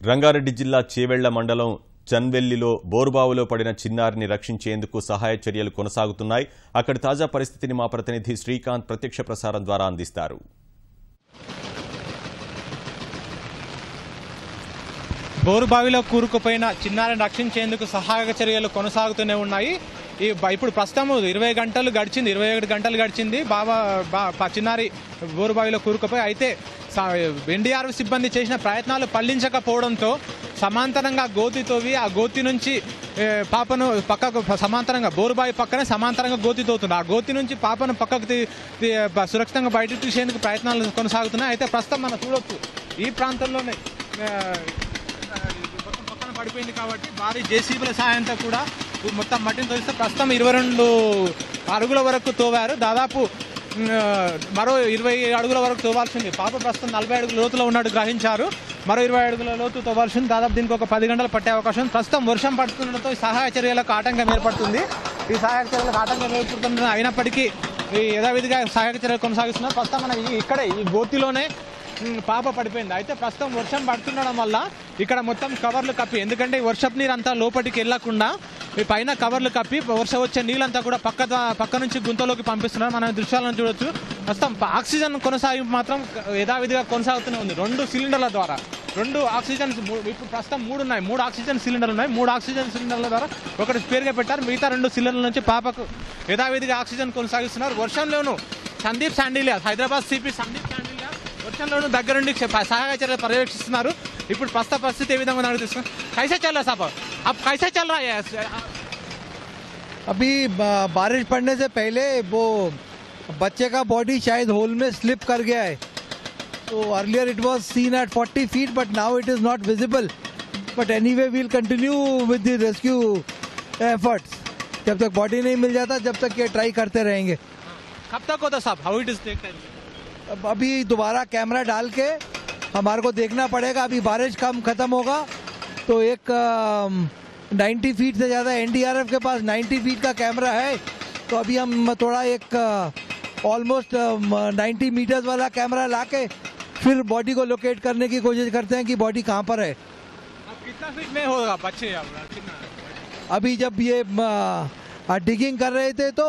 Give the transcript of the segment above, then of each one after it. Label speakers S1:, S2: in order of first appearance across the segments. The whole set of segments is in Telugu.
S1: రంగారెడ్డి జిల్లా చేవెళ్ల మండలం చన్వెల్లిలో బోరుబావులో పడిన చిన్నారిని రక్షించేందుకు సహాయ చర్యలు కొనసాగుతున్నాయి. అక్కడి తాజా పరిస్థితిని మా ప్రతినిధి శ్రీకాంత్ ప్రత్యక్ష ప్రసారం ద్వారా అందిస్తారు.
S2: బోరుబావిలో కూరుకుపోయిన చిన్నారిని రక్షించేందుకు సహాయక చర్యలు కొనసాగుతూనే ఉన్నాయి. ఇప్పుడు ప్రస్తుతం 20 గంటలు గడిచింది, 21 గంటలు గడిచింది. చిన్నారి బోరుబావిలో కూరుకుపోయి అయితే ఎన్డీఆర్ఎఫ్ సిబ్బంది చేసిన ప్రయత్నాలు ఫలించకపోవడంతో సమాంతరంగా గోతి తోవి ఆ గోతి నుంచి పాపను పక్కకు సమాంతరంగా బోరుబావి పక్కనే సమాంతరంగా గోతి తోతుంది. ఆ గోతి నుంచి పాపను పక్కకు సురక్షితంగా బయటకు తీసేందుకు ప్రయత్నాలు కొనసాగుతున్నాయి. అయితే ప్రస్తుతం మనం చూడొచ్చు ఈ ప్రాంతంలోనే పక్కన పడిపోయింది కాబట్టి భారీ జేసీబీల సహాయంతో కూడా మొత్తం మట్టిని తోలిస్తే ప్రస్తుతం 22 అడుగుల వరకు తోవారు. దాదాపు మరో 20 అడుగుల వరకు తోవాల్సింది. పాప ప్రస్తుతం 40 అడుగుల లోతులో ఉన్నట్టు గ్రహించారు. మరో 20 అడుగుల లోతు తోవాల్సింది. దాదాపు దీనికి ఒక 10 గంటలు పట్టే అవకాశం. ప్రస్తుతం వర్షం పడుతుండటంతో సహాయ చర్యలకు ఆటంకం ఏర్పడుతుంది. ఈ సహాయక చర్యలకు ఆటంకం ఏర్పడుతున్న అయినప్పటికీ యథావిధిగా సహాయక చర్యలు కొనసాగిస్తున్నారు. ప్రస్తుతం మనం ఇక్కడే ఈ గోతిలోనే పాప పడిపోయింది. అయితే ప్రస్తుతం వర్షం పడుతుండడం వల్ల ఇక్కడ మొత్తం కవర్లు కప్పి, ఎందుకంటే ఈ వర్షపు నీరు అంతా లోపలికి వెళ్లకుండా ఈ పైన కవర్లు కప్పి వర్షం వచ్చే నీళ్ళంతా కూడా పక్క నుంచి గుంతలోకి పంపిస్తున్నారు. మనం దృశ్యాలను చూడొచ్చు. ప్రస్తుతం ఆక్సిజన్ కొనసాగింపు మాత్రం యథావిధిగా కొనసాగుతూనే ఉంది. 2 సిలిండర్ల ద్వారా 2 ఆక్సిజన్ ఇప్పుడు ప్రస్తుతం 3 ఉన్నాయి. 3 ఆక్సిజన్ సిలిండర్లు ఉన్నాయి. 3 ఆక్సిజన్ సిలిండర్ల ద్వారా ఒకటి స్పేర్గా పెట్టారు. మిగతా 2 సిలిండర్ల నుంచి పాపకు యథావిధిగా ఆక్సిజన్ కొనసాగిస్తున్నారు. వర్షంలోనూ సందీప్ శాండిలియా, హైదరాబాద్ సిపి సందీప్ శాండిలియా వర్షంలోనూ దగ్గరుండి సహాయ చర్యలు పర్యవేక్షిస్తున్నారు. ఇప్పుడు ప్రస్తుత పరిస్థితి ఏ విధంగా నాకు తెలుసు. कैसे चल रहा साहब, अब कैसे चल रहा है?
S3: अभी बारिश पड़ने से पहले वो बच्चे का बॉडी शायद होल में स्लिप कर गया है. तो earlier it was seen at 40 feet but now it is not visible. But anyway we'll continue with the rescue efforts. जब तक बॉडी नहीं मिल जाता जब तक ये ट्राई करते रहेंगे.
S2: कब तक होता साहब, how it is take time?
S3: अभी दोबारा कैमरा डाल के हमारे को देखना पड़ेगा. अभी बारिश कम खत्म होगा तो एक 90 फीट से ज़्यादा एनडीआरएफ के पास 90 फीट का कैमरा है. तो अभी हम थोड़ा एक ऑलमोस्ट 90 मीटर्स वाला कैमरा लाके फिर बॉडी को लोकेट करने की कोशिश करते हैं कि बॉडी कहाँ पर है.
S2: अब कितना फीट में होगा बच्चे?
S3: अभी जब ये डिगिंग कर रहे थे तो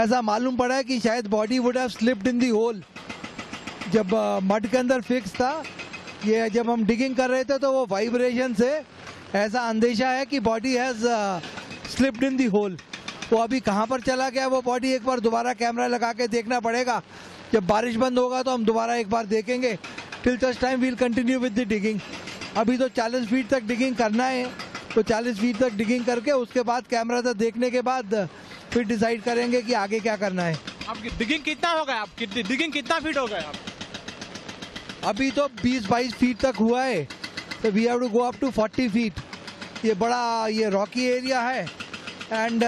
S3: ऐसा मालूम पड़ा है कि शायद body would have slipped in the hole. जब मड के अंदर फिक्स था, ये जब हम डिगिंग कर रहे थे तो वो वाइब्रेशन से ऐसा अंदेशा है कि body has slipped in the hole. तो अभी कहाँ पर चला गया वो बॉडी, एक बार दोबारा कैमरा लगा के देखना पड़ेगा. जब बारिश बंद होगा तो हम दोबारा एक बार देखेंगे. Till such time will continue with the digging. अभी तो 40 फीट तक डिगिंग करना है. तो 40 फीट तक डिगिंग करके उसके बाद कैमरा तक देखने के बाद फिर डिसाइड करेंगे कि आगे क्या करना है.
S2: अब डिगिंग कितना हो गया? डिगिंग कितना फीट हो गया?
S3: अभी तो 20-22 फीट तक हुआ है. तो we have to go up to 40 feet. ये बड़ा ये रॉकी एरिया है and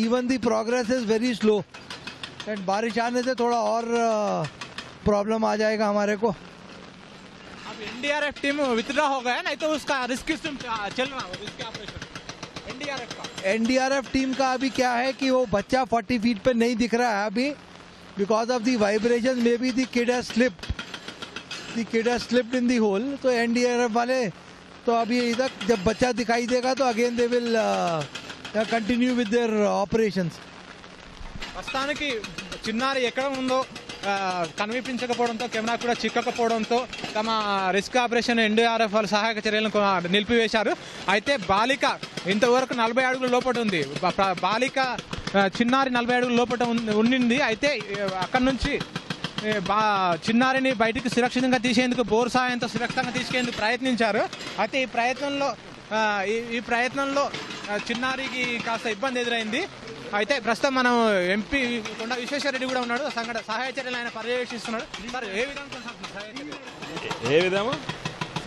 S3: even the progress is very slow. And बारिश आने से थोड़ा और प्रॉब्लम आ जाएगा हमारे को.
S2: अब एनडीआरएफ टीम विथड्रॉ हो गया, नहीं तो उसका रिस्क्यू टीम चल रहा है. इसके ऑपरेशन
S3: एनडीआरएफ टीम का अभी क्या है कि वो बच्चा 40 फीट पे नहीं दिख रहा है अभी. Because of the vibration maybe the kid has slipped. The kid has slipped in the hole. तो एनडीआरएफ वाले तो अभी इधर जब बच्चा दिखाई देगा तो again they will continue with their operations.
S2: ప్రస్తుతానికి చిన్నారి ఎక్కడ ఉందో కనిపించకపోవడంతో, కెమెరా కూడా చిక్కకపోవడంతో తమ రెస్క్యూ ఆపరేషన్ ఎన్డీఆర్ఎఫ్ వాళ్ళ సహాయక చర్యలను నిలిపివేశారు. అయితే బాలిక ఇంతవరకు 40 అడుగుల లోపల ఉంది. బాలిక చిన్నారి 40 అడుగుల లోపల ఉండింది. అయితే అక్కడి నుంచి చిన్నారిని బయటికి సురక్షితంగా తీసేందుకు బోర్ సాయంతో సురక్షితంగా తీసుకెందుకు ప్రయత్నించారు. అయితే ఈ ప్రయత్నంలో చిన్నారికి కాస్త ఇబ్బంది ఎదురైంది. అయితే ప్రస్తుతం మనం ఎంపీ కొండ విశ్వేశ్వరరెడ్డి కూడా ఉన్నాడు. సహాయ చర్యలు ఆయన పర్యవేక్షిస్తున్నాడు. సార్, ఏ విధంగా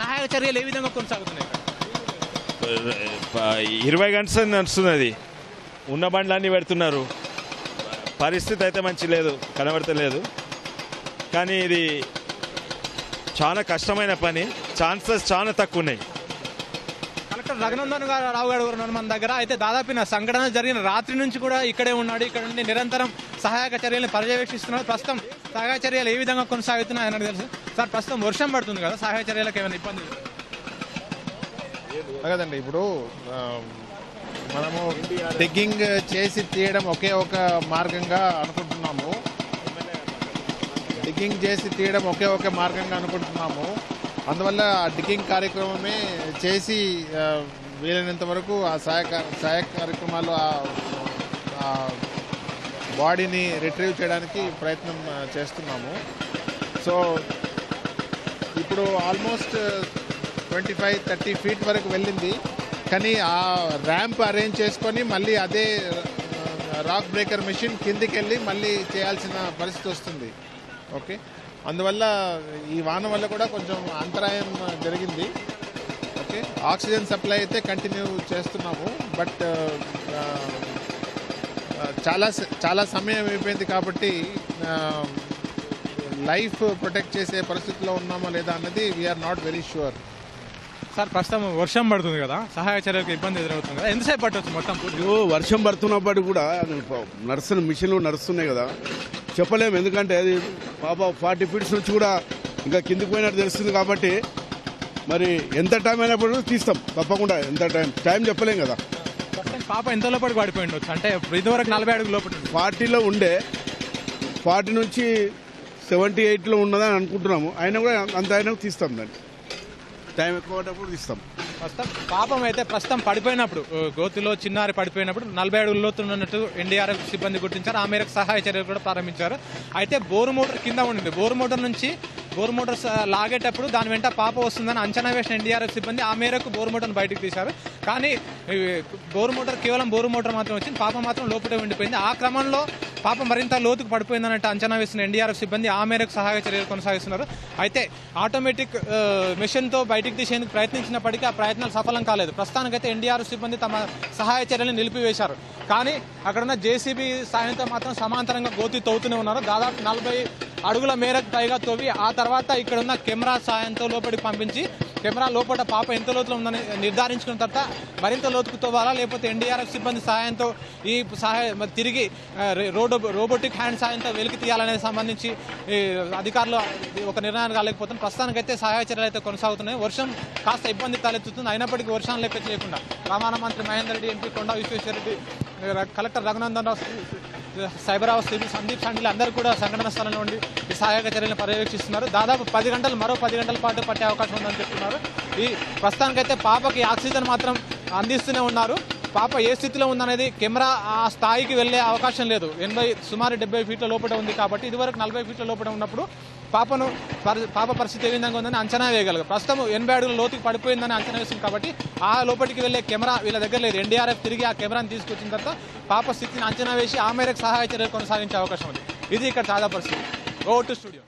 S2: సహాయ చర్యలు ఏ విధంగా కొనసాగుతున్నాయి?
S4: 20 గంటలు నడుస్తున్నది. ఉన్న బండ్లన్నీ పెడుతున్నారు. పరిస్థితి అయితే మంచి లేదు, కనబడతలేదు. కానీ ఇది చాలా కష్టమైన పని. ఛాన్సెస్ చాలా తక్కువ ఉన్నాయి.
S2: కలెక్టర్ రఘునందన్ రావు గారు ఉన్నారు మన దగ్గర. అయితే దాదాపు సంఘటన జరిగిన రాత్రి నుంచి కూడా ఇక్కడే ఉన్నాడు. ఇక్కడ నుండి నిరంతరం సహాయక చర్యలను పర్యవేక్షిస్తున్నారు. ప్రస్తుతం సహాయ చర్యలు ఏ విధంగా కొనసాగుతున్నాయని తెలుసు. సార్, ప్రస్తుతం వర్షం పడుతుంది కదా, సహాయ చర్యలకు ఏమైనా ఇబ్బంది?
S5: కదండి. ఇప్పుడు మనము డిగ్గింగ్ చేసి తీయడం ఒకే ఒక మార్గంగా అనుకుంటున్నాము. అందువల్ల ఆ డిగ్గింగ్ కార్యక్రమమే చేసి వీలైనంత వరకు ఆ సహాయ కార్యక్రమాలు ఆ బాడీని రిట్రీవ్ చేయడానికి ప్రయత్నం చేస్తున్నాము. సో ఇప్పుడు ఆల్మోస్ట్ 25-30 ఫీట్ వరకు వెళ్ళింది. కానీ ఆ ర్యాంప్ అరేంజ్ చేసుకొని మళ్ళీ అదే రాక్ బ్రేకర్ మెషిన్ కిందికి వెళ్ళి మళ్ళీ చేయాల్సిన పరిస్థితి వస్తుంది. ఓకే, అందువల్ల ఈ వాన వల్ల కూడా కొంచెం అంతరాయం జరిగింది. ఓకే, ఆక్సిజన్ సప్లై అయితే కంటిన్యూ చేస్తున్నాము. బట్ చాలా సమయం అయిపోయింది కాబట్టి లైఫ్ ప్రొటెక్ట్ చేసే పరిస్థితిలో ఉన్నామో లేదా అన్నది we're not very sure.
S2: Sir ప్రస్తుతం వర్షం పడుతుంది కదా, సహాయ చర్యలకు ఇబ్బంది ఎదురవుతుంది కదా, ఎంతసేపు పట్టవచ్చు మొత్తం?
S6: వర్షం పడుతున్నప్పటికీ కూడా మిషన్లు నడుస్తున్నాయి కదా, చెప్పలేము. ఎందుకంటే అది పాప 40 ఫీట్స్ నుంచి కూడా ఇంకా కిందికి పోయినట్టు తెలుస్తుంది కాబట్టి మరి ఎంత టైం అయినప్పుడు తీస్తాం తప్పకుండా. ఎంత టైం చెప్పలేం కదా.
S2: పాప ఎంత లోపలికి పడిపోయి ఉండొచ్చు? అంటే ఇదివరకు 40 అడుగుల లోపల
S6: 40లో ఉండే 40 నుంచి 78లో ఉన్నదని అనుకుంటున్నాము. అయినా కూడా అంత అయినా తీస్తాం, దాన్ని టైం ఎక్కువ పడ్డప్పుడు తీస్తాం.
S2: ప్రస్తుతం పాపం అయితే ప్రస్తుతం పడిపోయినప్పుడు గోతిలో చిన్నారి పడిపోయినప్పుడు 40 అడుగుల లోతున్నట్టు ఎన్డీఆర్ఎఫ్ సిబ్బంది గుర్తించారు. ఆ మేరకు సహాయ చర్యలు కూడా ప్రారంభించారు. అయితే బోరు మోటార్ కింద ఉండింది. బోరు మోటార్ లాగేటప్పుడు దాని వెంట పాప వస్తుందని అంచనా వేసిన ఎన్డీఆర్ఎఫ్ సిబ్బంది ఆ మేరకు బోరు మోటార్ను బయటకు తీశారు. కానీ కేవలం బోరు మోటార్ మాత్రం వచ్చింది, పాప మాత్రం లోపలే ఉండిపోయింది. ఆ క్రమంలో పాప మరింత లోతుకు పడిపోయిందన్నట్టు అంచనా వేసిన ఎన్డీఆర్ఎఫ్ సిబ్బంది ఆ మేరకు సహాయ చర్యలు కొనసాగిస్తున్నారు. అయితే ఆటోమేటిక్ మెషిన్తో బయటికి తీసేందుకు ప్రయత్నించినప్పటికీ ఆ ప్రయత్నాలు సఫలం కాలేదు. ప్రస్తుతానికైతే ఎన్డీఆర్ఎఫ్ సిబ్బంది తమ సహాయ చర్యలను నిలిపివేశారు. కానీ అక్కడున్న జేసీబీ సాయంతో మాత్రం సమాంతరంగా గోతి తవ్వుతూనే ఉన్నారు. దాదాపు 40 అడుగుల మేరకు పైగా తవ్వి ఆ తర్వాత ఇక్కడున్న కెమెరా సాయంతో లోపలికి పంపించి కెమెరా లోపల పాప ఎంత లోతులో ఉందని నిర్ధారించుకున్న తర్వాత మరింత లోతుకు తవ్వాలా, లేకపోతే ఎన్డీఆర్ఎఫ్ సిబ్బంది సాయంతో ఈ తిరిగి రోబోటిక్ హ్యాండ్ సాయంతో వెలికి తీయాలనే సంబంధించి అధికారులు ఒక నిర్ణయానికి రాలేకపోతున్నారు. ప్రస్తుతానికైతే సహాయ చర్యలు అయితే కొనసాగుతున్నాయి. వర్షం కాస్త ఇబ్బంది తలెత్తుతుంది. అయినప్పటికీ వర్షాన్ని లెక్క చేయకుండా రవాణా మంత్రి మహేందర్ రెడ్డి, ఎంపీ కొండా విశ్వేశ్వరరెడ్డి, కలెక్టర్ రఘునందన్ రావు, సైబరాబాద్ సిపి సందీప్ షాండిల్ అందరూ కూడా సంఘటన స్థలంలో ఉండి ఈ సహాయక చర్యలను పర్యవేక్షిస్తున్నారు. దాదాపు 10 గంటలు మరో 10 గంటల పాటు పట్టే అవకాశం ఉందని చెప్తున్నారు. ఈ ప్రస్తుతానికైతే పాపకి ఆక్సిజన్ మాత్రం అందిస్తూనే ఉన్నారు. పాప ఏ స్థితిలో ఉందనేది కెమెరా ఆ స్థాయికి వెళ్లే అవకాశం లేదు. సుమారు 70 ఫీట్ల లోపల ఉంది కాబట్టి ఇదివరకు 40 ఫీట్ల లోపల ఉన్నప్పుడు పాప పరిస్థితి ఏ విధంగా ఉందని అంచనా వేయగలరు. ప్రస్తుతం 80 అడుగుల లోతుకి పడిపోయిందని అంచనా వేసింది కాబట్టి ఆ లోపలికి వెళ్లే కెమెరా వీళ్ళ దగ్గర లేదు. ఎన్డీఆర్ఎఫ్ తిరిగి ఆ కెమెరాని తీసుకొచ్చిన తర్వాత పాప స్థితిని అంచనా వేసి ఆ మేరకు సహాయ చర్యలు కొనసాగించే అవకాశం ఉంది. ఇది ఇక్కడ తాజా పరిస్థితి. ఓ టు స్టూడియో.